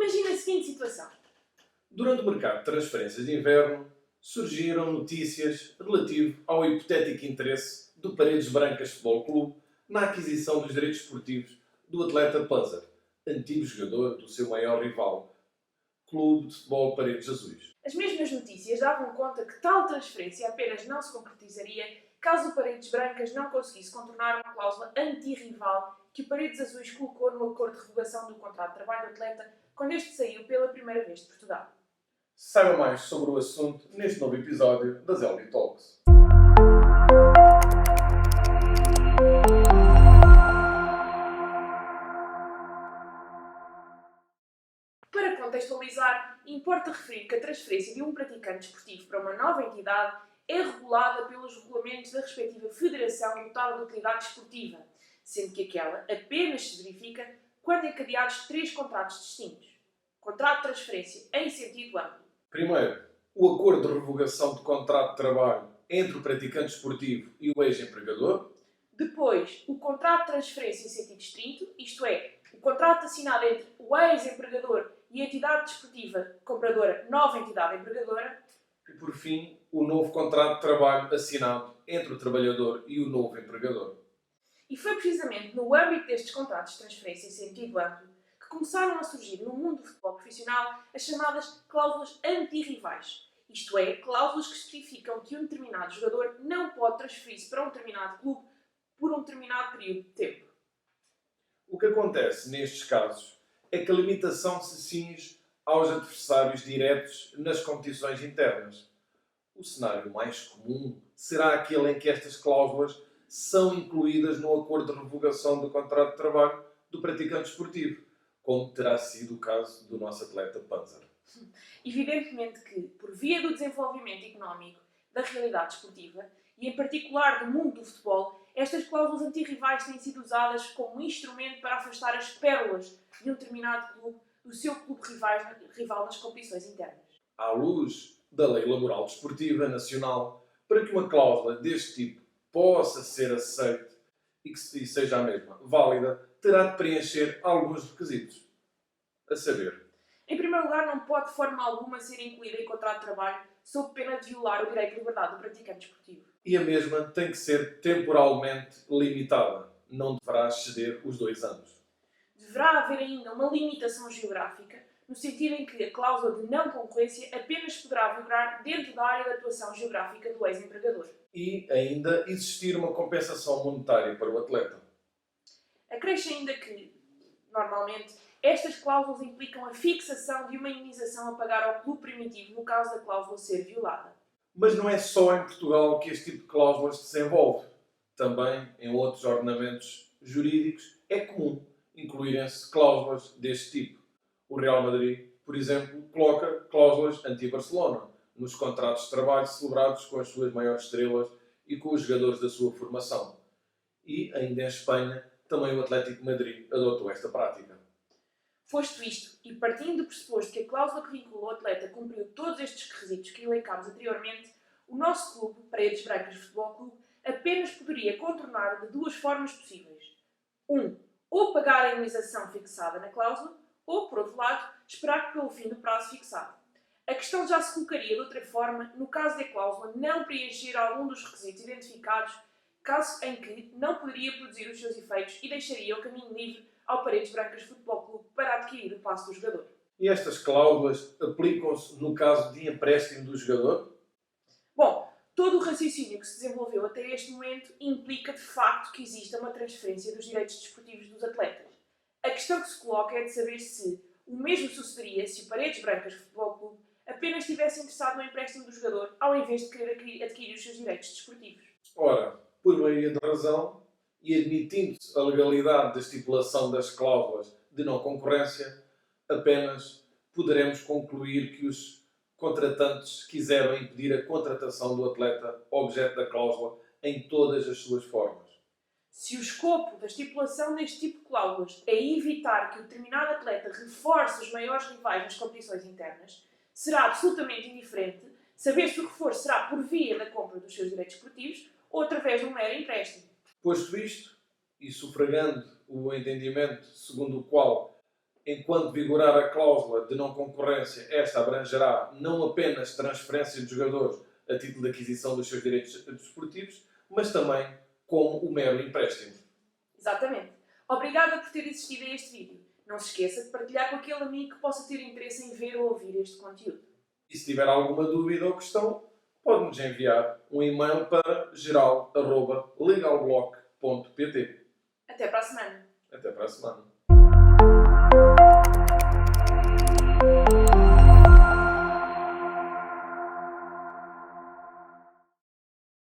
Imagina a seguinte situação. Durante o mercado de transferências de inverno, surgiram notícias relativo ao hipotético interesse do Paredes Brancas Futebol Clube na aquisição dos direitos esportivos do atleta Panzer, antigo jogador do seu maior rival, Clube de Futebol Paredes Azuis. As mesmas notícias davam conta que tal transferência apenas não se concretizaria caso o Paredes Brancas não conseguisse contornar uma cláusula anti-rival que o Paredes Azuis colocou no acordo de revogação do contrato de trabalho do atleta quando este saiu pela primeira vez de Portugal. Saiba mais sobre o assunto neste novo episódio das LB Talks. Para contextualizar, importa referir que a transferência de um praticante desportivo para uma nova entidade é regulada pelos regulamentos da respectiva federação dotada de utilidade desportiva, sendo que aquela apenas se verifica quando encadeados três contratos distintos. Contrato de transferência em sentido amplo. Primeiro, o acordo de revogação de contrato de trabalho entre o praticante esportivo e o ex-empregador. Depois, o contrato de transferência em sentido estrito, isto é, o contrato assinado entre o ex-empregador e a entidade desportiva compradora, nova entidade empregadora. E, por fim, o novo contrato de trabalho assinado entre o trabalhador e o novo empregador. E foi precisamente no âmbito destes contratos de transferência em sentido amplo que começaram a surgir no mundo do futebol profissional as chamadas cláusulas anti-rivais. Isto é, cláusulas que especificam que um determinado jogador não pode transferir-se para um determinado clube por um determinado período de tempo. O que acontece nestes casos é que a limitação se cinge aos adversários diretos nas competições internas. O cenário mais comum será aquele em que estas cláusulas são incluídas no acordo de revogação do contrato de trabalho do praticante esportivo, como terá sido o caso do nosso atleta Panzer. Evidentemente que, por via do desenvolvimento económico da realidade esportiva, e em particular do mundo do futebol, estas cláusulas antirrivais têm sido usadas como instrumento para afastar as pérolas de um determinado clube do seu clube rival nas competições internas. À luz da Lei Laboral Desportiva Nacional, para que uma cláusula deste tipo possa ser aceita e que seja a mesma válida, terá de preencher alguns requisitos. A saber, Em primeiro lugar, não pode de forma alguma ser incluída em contrato de trabalho sob pena de violar o direito de liberdade do praticante esportivo. e a mesma tem que ser temporalmente limitada. Não deverá exceder os 2 anos. Deverá haver ainda uma limitação geográfica, no sentido em que a cláusula de não concorrência apenas poderá vigorar dentro da área de atuação geográfica do ex-empregador. E ainda existir uma compensação monetária para o atleta. Acresce ainda que, normalmente, estas cláusulas implicam a fixação de uma indenização a pagar ao clube primitivo no caso da cláusula ser violada. Mas não é só em Portugal que este tipo de cláusulas se desenvolve. Também em outros ordenamentos jurídicos é comum incluírem-se cláusulas deste tipo. O Real Madrid, por exemplo, coloca cláusulas anti-Barcelona nos contratos de trabalho celebrados com as suas maiores estrelas e com os jogadores da sua formação. E, ainda em Espanha, também o Atlético de Madrid adotou esta prática. Posto isto, e partindo do pressuposto que a cláusula que vincula o atleta cumpriu todos estes requisitos que elencámos anteriormente, o nosso clube, Paredes Brancas Futebol Clube, apenas poderia contornar de duas formas possíveis. Ou pagar a indenização fixada na cláusula, ou, por outro lado, esperar pelo fim do prazo fixado. A questão já se colocaria de outra forma no caso de a cláusula não preencher algum dos requisitos identificados, caso em que não poderia produzir os seus efeitos e deixaria o caminho livre ao Paredes Brancas Futebol Clube para adquirir o passe do jogador. E estas cláusulas aplicam-se no caso de empréstimo do jogador? Bom, todo o raciocínio que se desenvolveu até este momento implica de facto que exista uma transferência dos direitos desportivos dos atletas. A questão que se coloca é de saber se o mesmo sucederia se o Paredes Brancas Futebol Clube apenas estivesse interessado no empréstimo do jogador ao invés de querer adquirir os seus direitos desportivos. Ora, por meio da razão e admitindo-se a legalidade da estipulação das cláusulas de não concorrência, apenas poderemos concluir que os contratantes quiseram impedir a contratação do atleta objeto da cláusula em todas as suas formas. Se o escopo da estipulação deste tipo de cláusulas é evitar que o determinado atleta reforce os maiores rivais nas competições internas, será absolutamente indiferente saber se o reforço será por via da compra dos seus direitos esportivos ou através de um mero empréstimo. Posto isto, e sufragando o entendimento segundo o qual Enquanto vigorar a cláusula de não concorrência, esta abrangerá não apenas transferências de jogadores a título de aquisição dos seus direitos desportivos, mas também como o mero empréstimo. Exatamente. Obrigada por ter assistido a este vídeo. Não se esqueça de partilhar com aquele amigo que possa ter interesse em ver ou ouvir este conteúdo. E se tiver alguma dúvida ou questão, pode-nos enviar um e-mail para geral@legalblock.pt. Até para a semana. Até para a semana.